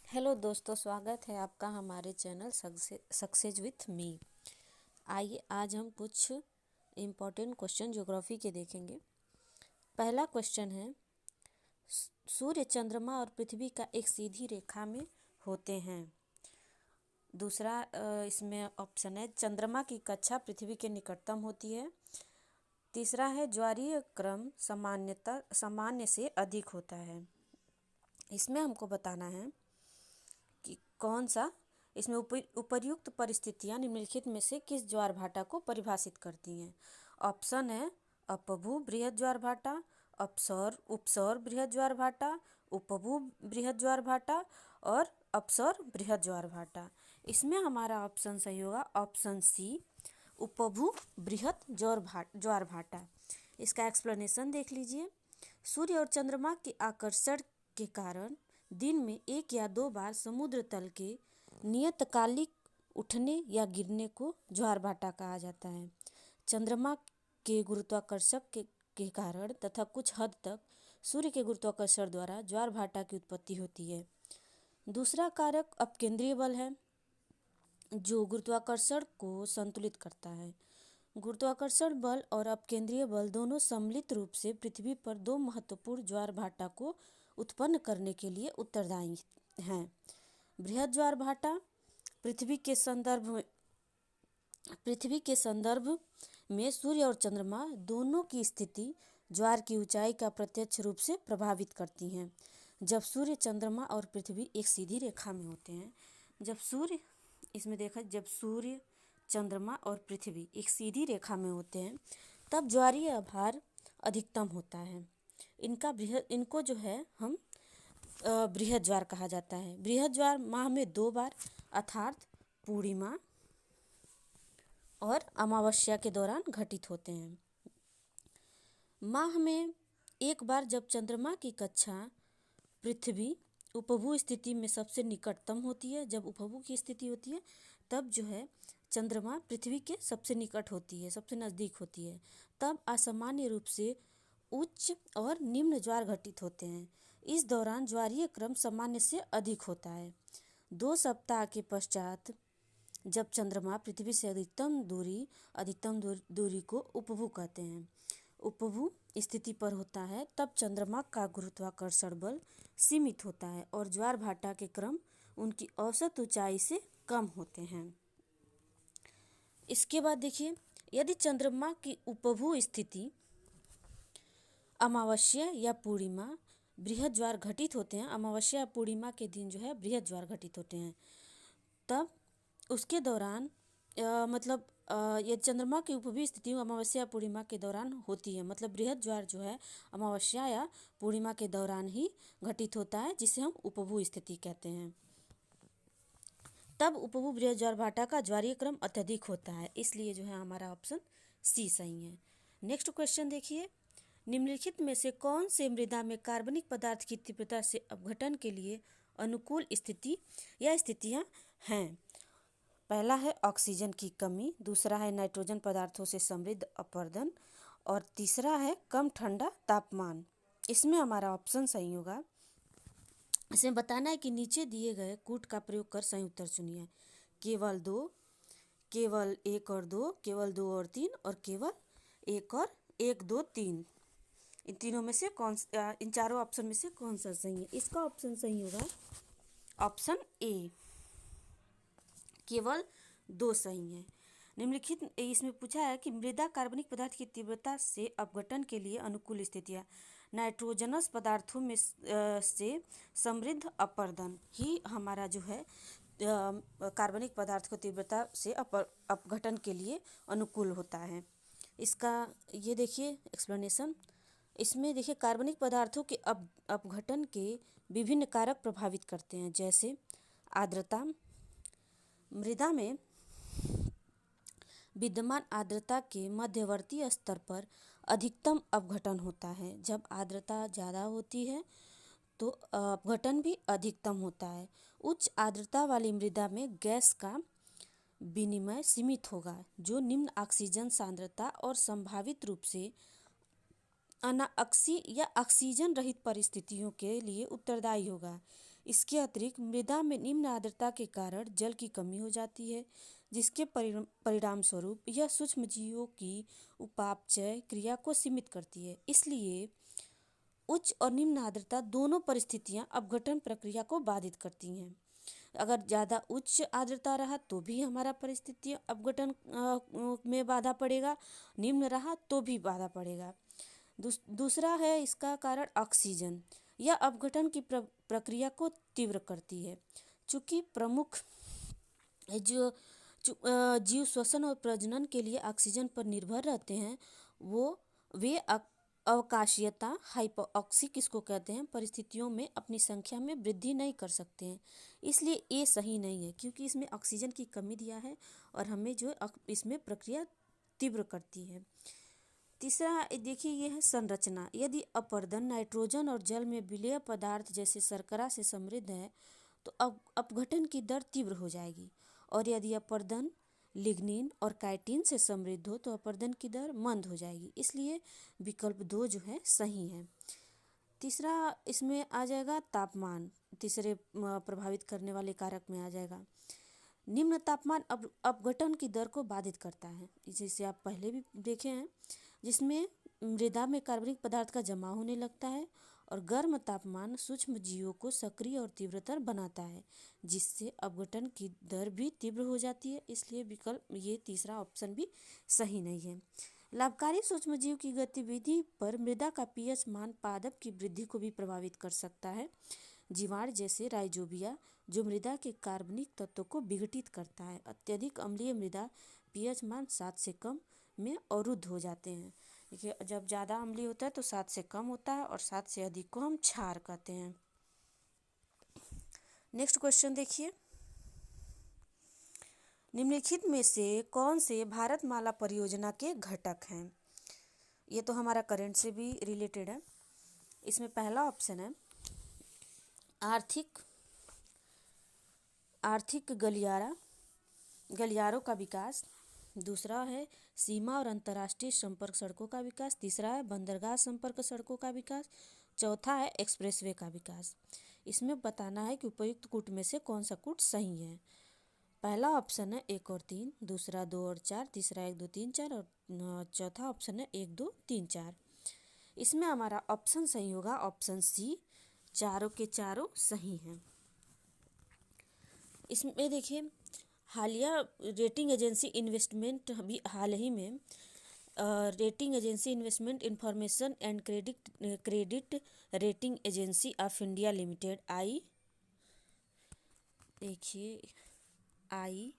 Hello दोस्तों, स्वागत है आपका हमारे चैनल सक्सेस विथ मी। आइए आज हम कुछ इम्पोर्टेंट क्वेश्चन ज्योग्राफी के देखेंगे। पहला क्वेश्चन है, सूर्य चंद्रमा और पृथ्वी का एक सीधी रेखा में होते हैं। दूसरा इसमें ऑप्शन है, चंद्रमा की कक्षा पृथ्वी के निकटतम होती है। तीसरा है, ज्वारीय क्रम सामान्य से अधिक होता है। इसमें हमको बताना है कि कौन सा इसमें उपर्युक्त परिस्थितियां निम्नलिखित में से किस ज्वार भाटा को परिभाषित करती हैं। ऑप्शन है, अपभू बृहद ज्वार भाटा, उपसौर बृहद ज्वार भाटा, उपभू बृहद ज्वार भाटा और अपसौर बृहद ज्वार भाटा। इसमें हमारा ऑप्शन सही होगा ऑप्शन सी, उपभू बृहद ज्वार भाटा। इसका एक्सप्लेनेशन देख लीजिए। सूर्य और चंद्रमा के आकर्षण के कारण दिन में एक या दो बार समुद्र तल के नियतकालिक उठने या गिरने को ज्वार भाटा कहा जाता है। चंद्रमा के गुरुत्वाकर्षण के कारण तथा कुछ हद तक सूर्य के गुरुत्वाकर्षण द्वारा ज्वार भाटा की उत्पत्ति होती है। दूसरा कारक अपकेंद्रीय बल है, जो गुरुत्वाकर्षण को संतुलित करता है। गुरुत्वाकर्षण बल और अपकेंद्रीय बल दोनों सम्मिलित रूप से पृथ्वी पर दो महत्वपूर्ण ज्वार भाटा को उत्पन्न करने के लिए उत्तरदायी हैं। बृहद ज्वार भाटा पृथ्वी के संदर्भ में सूर्य और चंद्रमा दोनों की स्थिति ज्वार की ऊंचाई का प्रत्यक्ष रूप से प्रभावित करती हैं। जब सूर्य, चंद्रमा और पृथ्वी एक सीधी रेखा में होते हैं, जब सूर्य, चंद्रमा और पृथ्वी एक सीधी रेखा में होते हैं, तब ज्वारीय आभार अधिकतम होता है। इनको जो है हम बृहद ज्वार कहा जाता है। बृहद ज्वार माह में दो बार अर्थात पूर्णिमा और अमावस्या के दौरान घटित होते हैं। माह में एक बार जब चंद्रमा की कक्षा पृथ्वी उपभू स्थिति में सबसे निकटतम होती है, जब उपभू की स्थिति होती है तब जो है चंद्रमा पृथ्वी के सबसे निकट होती है, सबसे नज़दीक होती है। तब असामान्य रूप से उच्च और निम्न ज्वार घटित होते हैं। इस दौरान ज्वारीय क्रम सामान्य से अधिक होता है। 2 सप्ताह के पश्चात जब चंद्रमा पृथ्वी से अधिकतम दूरी को उपभू कहते हैं, उपभू स्थिति पर होता है, तब चंद्रमा का गुरुत्वाकर्षण बल सीमित होता है और ज्वार भाटा के क्रम उनकी औसत ऊंचाई से कम होते हैं। इसके बाद देखिए, यदि चंद्रमा की उपभू स्थिति अमावस्या या पूर्णिमा बृहद ज्वार घटित होते हैं, अमावस्या या पूर्णिमा के दिन जो है बृहद ज्वार घटित होते हैं, तब उसके दौरान ये चंद्रमा की उपभू स्थिति अमावस्या या पूर्णिमा के दौरान होती है। मतलब बृहद ज्वार जो है अमावस्या या पूर्णिमा के दौरान ही घटित होता है, जिसे हम उपभू स्थिति कहते हैं। तब उपभू बृहद ज्वार भाटा का ज्वारीय क्रम अत्यधिक होता है, इसलिए जो है हमारा ऑप्शन सी सही है। नेक्स्ट क्वेश्चन देखिए, निम्नलिखित में से कौन से मृदा में कार्बनिक पदार्थ की तीव्रता से अपघटन के लिए अनुकूल स्थिति या स्थितियां हैं। पहला है ऑक्सीजन की कमी, दूसरा है नाइट्रोजन पदार्थों से समृद्ध अपरदन और तीसरा है कम ठंडा तापमान। इसमें हमारा ऑप्शन सही होगा। इसमें बताना है कि नीचे दिए गए कूट का प्रयोग कर सही उत्तर चुनिए। केवल 2, केवल 1 और 2, केवल 2 और 3 और केवल 1 और 1, 2, 3। इन चारों ऑप्शन में से कौन सा सही है। इसका ऑप्शन सही होगा ऑप्शन ए, केवल 2 सही है। निम्नलिखित इसमें पूछा है कि मृदा कार्बनिक पदार्थ की तीव्रता से अपघटन के लिए अनुकूल स्थितियां, नाइट्रोजनस पदार्थों में से समृद्ध अपरदन ही हमारा जो है कार्बनिक पदार्थ को तीव्रता से अपघटन के लिए अनुकूल होता है। इसका ये देखिए एक्सप्लेनेशन। इसमें देखिए कार्बनिक पदार्थों के अपघटन के विभिन्न कारक प्रभावित करते हैं, जैसे आर्द्रता। मृदा में विद्यमान आर्द्रता के मध्यवर्ती स्तर पर अधिकतम अपघटन होता है। जब आर्द्रता ज़्यादा होती है तो अपघटन भी अधिकतम होता है। उच्च आर्द्रता वाली मृदा में गैस का विनिमय सीमित होगा, जो निम्न ऑक्सीजन सांद्रता और संभावित रूप से अनाक्सी या ऑक्सीजन रहित परिस्थितियों के लिए उत्तरदायी होगा। इसके अतिरिक्त मृदा में निम्न आर्द्रता के कारण जल की कमी हो जाती है, जिसके परिणाम स्वरूप यह सूक्ष्म जीवों की उपापचय क्रिया को सीमित करती है। इसलिए उच्च और निम्न आर्द्रता दोनों परिस्थितियां अपघटन प्रक्रिया को बाधित करती हैं। अगर ज़्यादा उच्च आर्द्रता रहा तो भी हमारा परिस्थिति अपघटन में बाधा पड़ेगा, निम्न रहा तो भी बाधा पड़ेगा। दूसरा है इसका कारण ऑक्सीजन। यह अपघटन की प्रक्रिया को तीव्र करती है। चूँकि प्रमुख जो जीव श्वसन और प्रजनन के लिए ऑक्सीजन पर निर्भर रहते हैं, वे अवकाशीयता हाइपोऑक्सिक इसको कहते हैं परिस्थितियों में अपनी संख्या में वृद्धि नहीं कर सकते हैं। इसलिए ये सही नहीं है, क्योंकि इसमें ऑक्सीजन की कमी दिया है और हमें जो इसमें प्रक्रिया तीव्र करती है। तीसरा देखिए, ये है संरचना। यदि अपर्दन नाइट्रोजन और जल में विलेय पदार्थ जैसे शर्करा से समृद्ध है तो अपघटन की दर तीव्र हो जाएगी, और यदि अपर्दन लिग्निन और काइटिन से समृद्ध हो तो अपर्दन की दर मंद हो जाएगी। इसलिए विकल्प 2 जो है सही है। तीसरा इसमें आ जाएगा तापमान, तीसरे प्रभावित करने वाले कारक में आ जाएगा। निम्न तापमान अपघटन की दर को बाधित करता है, जैसे आप पहले भी देखे हैं, जिसमें मृदा में कार्बनिक पदार्थ का जमा होने लगता है, और गर्म तापमान सूक्ष्म जीवों को सक्रिय और तीव्रतर बनाता है, जिससे अपघटन की दर भी तीव्र हो जाती है। इसलिए विकल्प ये तीसरा ऑप्शन भी सही नहीं है। लाभकारी सूक्ष्मजीव की गतिविधि पर मृदा का पीएच मान पादप की वृद्धि को भी प्रभावित कर सकता है। जीवाणु जैसे राइजोबिया जो मृदा के कार्बनिक तत्वों को विघटित करता है। अत्यधिक अम्लीय मृदा पीएच मान 7 से कम में अवरुद्ध हो जाते हैं। देखिए, जब ज़्यादा अम्लीय होता है तो 7 से कम होता है, और 7 से अधिक को हम क्षार कहते हैं। नेक्स्ट क्वेश्चन देखिए, निम्नलिखित में से कौन से भारतमाला परियोजना के घटक हैं? ये तो हमारा करंट से भी रिलेटेड है। इसमें पहला ऑप्शन है आर्थिक गलियारों का विकास। दूसरा है सीमा और अंतर्राष्ट्रीय संपर्क सड़कों का विकास। तीसरा है बंदरगाह संपर्क सड़कों का विकास। चौथा है एक्सप्रेसवे का विकास। इसमें बताना है कि उपर्युक्त कूट में से कौन सा कूट सही है। पहला ऑप्शन है 1 और 3, दूसरा 2 और 4, तीसरा 1 2 3 4 और चौथा ऑप्शन है 1 2 3 4। इसमें हमारा ऑप्शन सही होगा ऑप्शन सी, चारों के चारों सही हैं। इसमें देखिए, हालिया रेटिंग एजेंसी इन्वेस्टमेंट अभी हाल ही में rating agency investment information and credit rating agency of India limited ICRA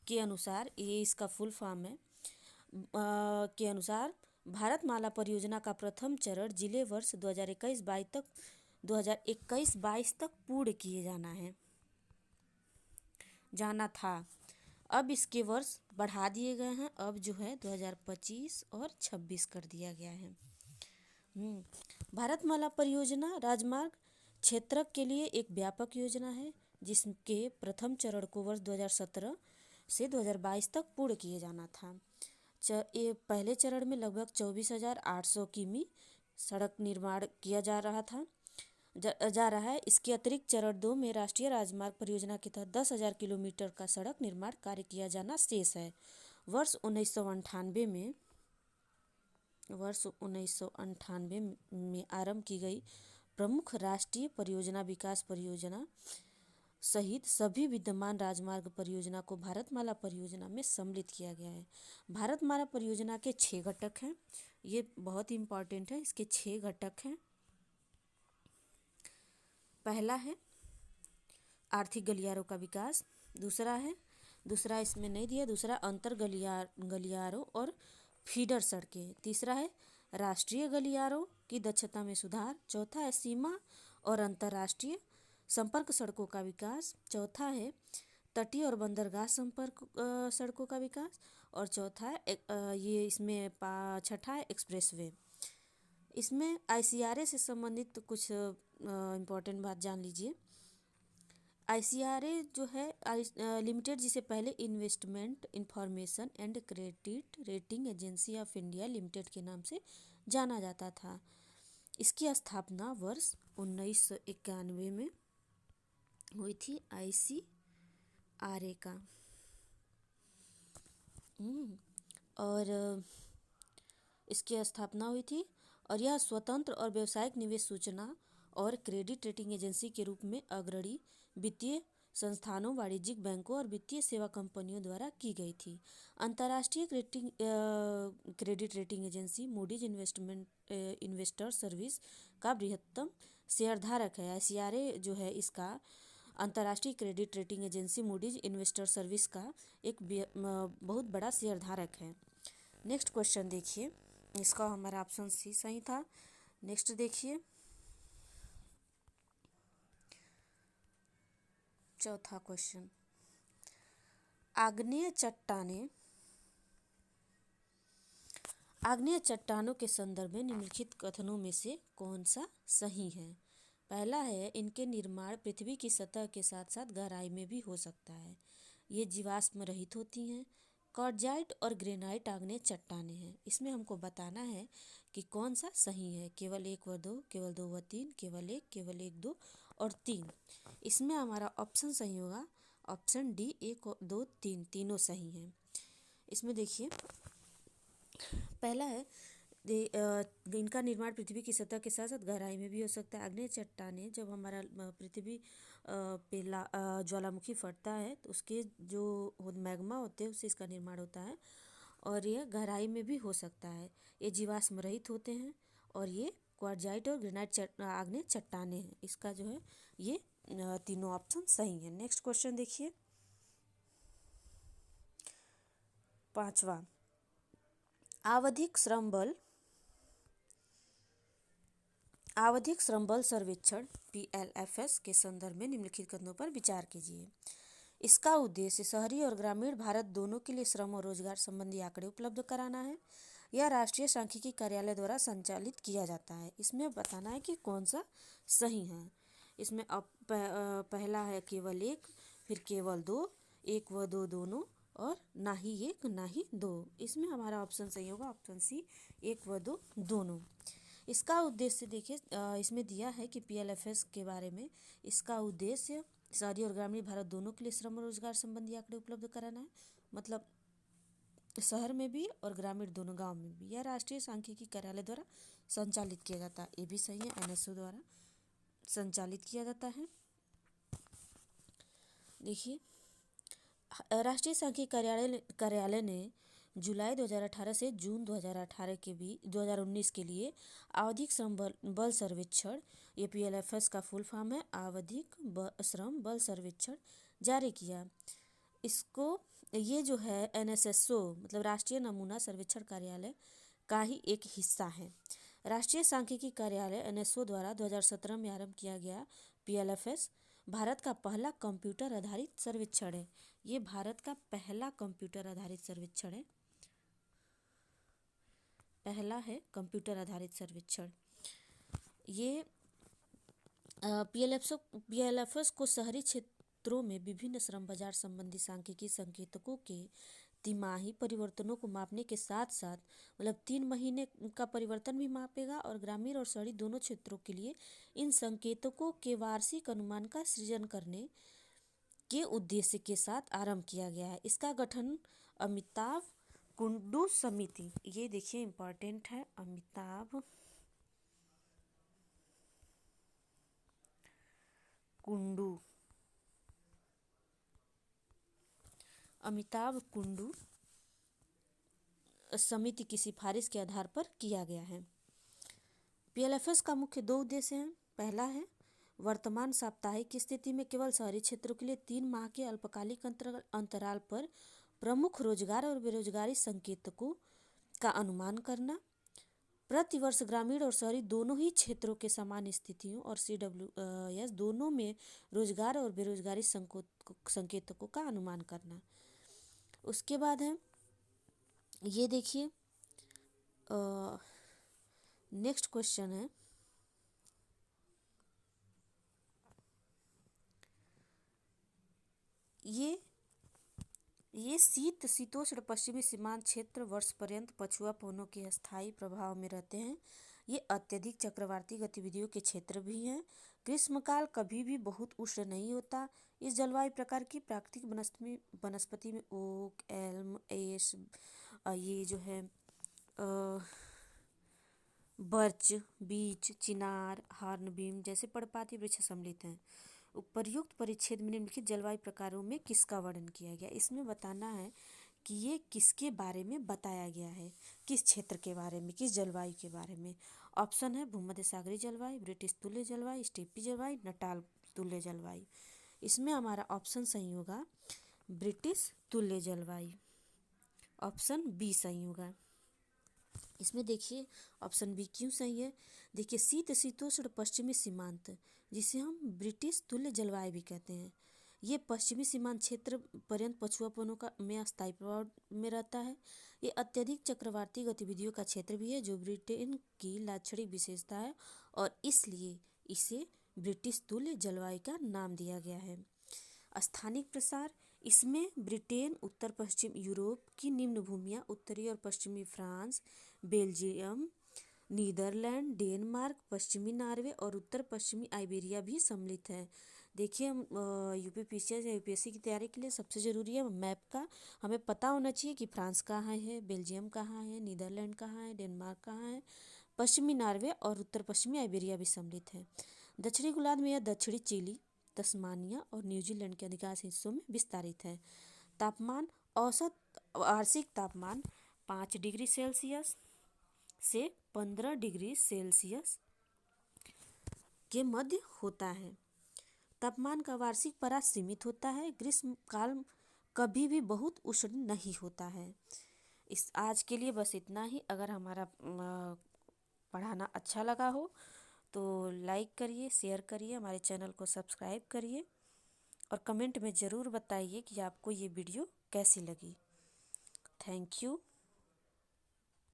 के अनुसार, ये इसका फुल फॉर्म है, के अनुसार भारतमाला परियोजना का प्रथम चरण जिले वर्ष 2021-22 तक पूर्ण किए जाना था। अब इसके वर्ष बढ़ा दिए गए हैं, अब जो है 2025 और 26 कर दिया गया है। भारतमाला परियोजना राजमार्ग क्षेत्र के लिए एक व्यापक योजना है, जिसके प्रथम चरण को वर्ष 2017 से 2022 तक पूर्ण किए जाना था। ये पहले चरण में लगभग 24,800 किमी सड़क निर्माण किया जा रहा है। इसके अतिरिक्त चरण 2 में राष्ट्रीय राजमार्ग परियोजना के तहत 10,000 किलोमीटर का सड़क निर्माण कार्य किया जाना शेष है। वर्ष 1998 में आरंभ की गई प्रमुख राष्ट्रीय परियोजना विकास परियोजना सहित सभी विद्यमान राजमार्ग परियोजना को भारतमाला परियोजना में सम्मिलित किया गया है। भारतमाला परियोजना के 6 घटक हैं, ये बहुत इम्पॉर्टेंट है। इसके 6 घटक हैं। पहला है आर्थिक गलियारों का विकास। दूसरा इसमें नहीं दिया, दूसरा अंतर गलियारों और फीडर सड़कें। तीसरा है राष्ट्रीय गलियारों की दक्षता में सुधार। चौथा है सीमा और अंतर्राष्ट्रीय संपर्क सड़कों का विकास। चौथा है तटीय और बंदरगाह संपर्क सड़कों का विकास। और चौथा है छठा है एक्सप्रेसवे। इसमें ICRA से संबंधित कुछ इम्पोर्टेंट बात जान लीजिए। ICRA जो है लिमिटेड, जिसे पहले investment information and credit rating agency of India limited के नाम से जाना जाता था। इसकी स्थापना वर्ष 1991 में हुई थी ICRA का। और इसकी स्थापना हुई थी और यह स्वतंत्र और व्यावसायिक निवेश सूचना और क्रेडिट रेटिंग एजेंसी के रूप में अग्रणी वित्तीय संस्थानों, वाणिज्यिक बैंकों और वित्तीय सेवा कंपनियों द्वारा की गई थी। अंतर्राष्ट्रीय credit rating agency Moody's investor service का बृहत्तम शेयरधारक है। ICRA जो है इसका अंतर्राष्ट्रीय credit rating agency Moody's investor service का एक बहुत बड़ा शेयरधारक है। नेक्स्ट क्वेश्चन देखिए, इसका हमारा ऑप्शन सी सही था। नेक्स्ट देखिए, चौथा क्वेश्चन, आग्नेय चट्टानों के संदर्भ में निम्नलिखित कथनों में से कौन सा सही है? पहला है, इनके निर्माण पृथ्वी की सतह के साथ साथ गहराई में भी हो सकता है। ये जीवाश्म रहित होती हैं। क्वार्टजाइट और ग्रेनाइट आग्नेय चट्टानें हैं। इसमें हमको बताना है कि कौन सा सही है। केवल 1 व 2, केवल 2 व 3, केवल 1, केवल 1, 2 और 3। इसमें हमारा ऑप्शन सही होगा ऑप्शन डी, 1, 2, 3 तीनों सही हैं। इसमें देखिए, पहला है इनका निर्माण पृथ्वी की सतह के साथ साथ गहराई में भी हो सकता है। आग्नेय चट्टानें जब हमारा पृथ्वी पे ज्वालामुखी फटता है तो उसके जो मैग्मा होते हैं उससे इसका निर्माण होता है और यह गहराई में भी हो सकता है। ये जीवाश्म रहित होते हैं और ये क्वार्टजाइट और ग्रेनाइट आग्नेय चट्टानें हैं। इसका जो है ये तीनों ऑप्शन सही है। नेक्स्ट क्वेश्चन देखिए, पांचवा, आवधिक श्रम बल सर्वेक्षण PLFS के संदर्भ में निम्नलिखित कथनों पर विचार कीजिए। इसका उद्देश्य शहरी और ग्रामीण भारत दोनों के लिए श्रम और रोजगार संबंधी आंकड़े उपलब्ध कराना है। यह राष्ट्रीय सांख्यिकी कार्यालय द्वारा संचालित किया जाता है। इसमें बताना है कि कौन सा सही है। इसमें पहला है केवल 1, फिर केवल 2, 1 व 2 दोनों और ना ही 1 ना ही 2। इसमें हमारा ऑप्शन सही होगा ऑप्शन सी, 1 व 2 दोनों। इसका उद्देश्य देखिए, इसमें दिया है कि PLFS के बारे में, इसका उद्देश्य शहरी और ग्रामीण भारत दोनों के लिए श्रम और रोजगार संबंधी आंकड़े उपलब्ध कराना है। मतलब शहर में भी और ग्रामीण दोनों, गांव में भी। यह राष्ट्रीय सांख्यिकी कार्यालय द्वारा संचालित किया जाता है। ये भी सही है, NSO द्वारा संचालित किया जाता है। देखिए, राष्ट्रीय सांख्यिकी कार्यालय ने जुलाई 2018 से जून 2019 के लिए आवधिक श्रम बल सर्वेक्षण, ये PLFS का फुल फॉर्म है, आवधिक श्रम बल सर्वेक्षण जारी किया। इसको ये जो है NSSO मतलब राष्ट्रीय नमूना सर्वेक्षण कार्यालय का ही एक हिस्सा है। राष्ट्रीय सांख्यिकी कार्यालय NSO द्वारा 2017 में आरंभ किया गया PLFS भारत का पहला कंप्यूटर आधारित सर्वेक्षण है। ये भारत का पहला कंप्यूटर आधारित सर्वेक्षण है, पहला है कंप्यूटर आधारित सर्वेक्षण। ये PLFS को शहरी क्षेत्रों में विभिन्न श्रम बाजार संबंधी सांख्यिकी संकेतकों के तिमाही परिवर्तनों को मापने के साथ साथ मतलब 3 महीने का परिवर्तन भी मापेगा और ग्रामीण और शहरी दोनों क्षेत्रों के लिए इन संकेतकों के वार्षिक अनुमान का सृजन करने के उद्देश्य के साथ आरंभ किया गया है। इसका गठन अमिताभ कुंडू समिति, ये देखिए इम्पोर्टेंट है, अमिताभ कुंडू समिति की सिफारिश के आधार पर किया गया है। PLFS का मुख्य 2 उद्देश्य हैं। पहला है वर्तमान साप्ताहिक स्थिति में केवल शहरी क्षेत्रों के लिए 3 माह के अल्पकालिक अंतराल पर प्रमुख रोजगार और बेरोजगारी संकेतकों का अनुमान करना। प्रतिवर्ष ग्रामीण और शहरी दोनों ही क्षेत्रों के समान स्थितियों और CWS दोनों में रोजगार और बेरोजगारी संकेतकों का अनुमान करना। उसके बाद है ये देखिए, नेक्स्ट क्वेश्चन है, ये शीतोष्ण पश्चिमी सीमांत क्षेत्र वर्ष पर्यंत पछुआ पवनों के स्थायी प्रभाव में रहते हैं। ये अत्यधिक चक्रवाती गतिविधियों के क्षेत्र भी हैं। ग्रीष्मकाल कभी भी बहुत उष्ण नहीं होता। इस जलवायु प्रकार की प्राकृतिक वनस्पति में ओक, एल्म, एश, ये जो है बर्च, बीच, चिनार, हार्नबीम जैसे पर्णपाती वृक्ष सम्मिलित हैं। उपर्युक्त परिच्छेद में निम्नलिखित जलवायु प्रकारों में किसका वर्णन किया गया। इसमें बताना है कि ये किसके बारे में बताया गया है, किस क्षेत्र के बारे में, किस जलवायु के बारे में। ऑप्शन है भूमध्य सागरीय जलवायु, ब्रिटिश तुल्य जलवायु, स्टेपी जलवायु, नटाल तुल्य जलवायु। इसमें हमारा ऑप्शन सही होगा ब्रिटिश तुल्य जलवायु, ऑप्शन बी सही होगा। इसमें देखिए ऑप्शन बी क्यों सही है। देखिए शीत शीतोष्ण पश्चिमी सीमांत, जिसे हम ब्रिटिश तुल्य जलवायु भी कहते हैं, ये पश्चिमी सीमांत क्षेत्र पर्यंत पछुआपनों का में अस्थायी प्रभाव में रहता है। ये अत्यधिक चक्रवाती गतिविधियों का क्षेत्र भी है, जो ब्रिटेन की लाक्षणिक विशेषता है और इसलिए इसे ब्रिटिश तुल्य जलवायु का नाम दिया गया है। स्थानिक प्रसार, इसमें ब्रिटेन, उत्तर पश्चिम यूरोप की निम्न भूमियाँ, उत्तरी और पश्चिमी फ्रांस, बेल्जियम, नीदरलैंड, डेनमार्क, पश्चिमी नॉर्वे और उत्तर पश्चिमी आइबेरिया भी सम्मिलित है। देखिए हम यूपीपीसीएस या यूपीएससी की तैयारी के लिए सबसे ज़रूरी है मैप का हमें पता होना चाहिए कि फ्रांस कहाँ है, बेल्जियम कहाँ है, नीदरलैंड कहाँ है, डेनमार्क कहाँ है, पश्चिमी नॉर्वे और उत्तर पश्चिमी आइबेरिया भी सम्मिलित है। दक्षिणी गोलार्ध में यह दक्षिणी चिली, तस्मानिया और न्यूजीलैंड के अधिकांश हिस्सों में विस्तारित है। तापमान, औसत वार्षिक तापमान 5 डिग्री सेल्सियस से 15 डिग्री सेल्सियस के मध्य होता है। तापमान का वार्षिक पारा सीमित होता है। ग्रीष्मकाल कभी भी बहुत उष्ण नहीं होता है। इस आज के लिए बस इतना ही। अगर हमारा पढ़ाना अच्छा लगा हो तो लाइक करिए, शेयर करिए, हमारे चैनल को सब्सक्राइब करिए और कमेंट में ज़रूर बताइए कि आपको ये वीडियो कैसी लगी। Thank you.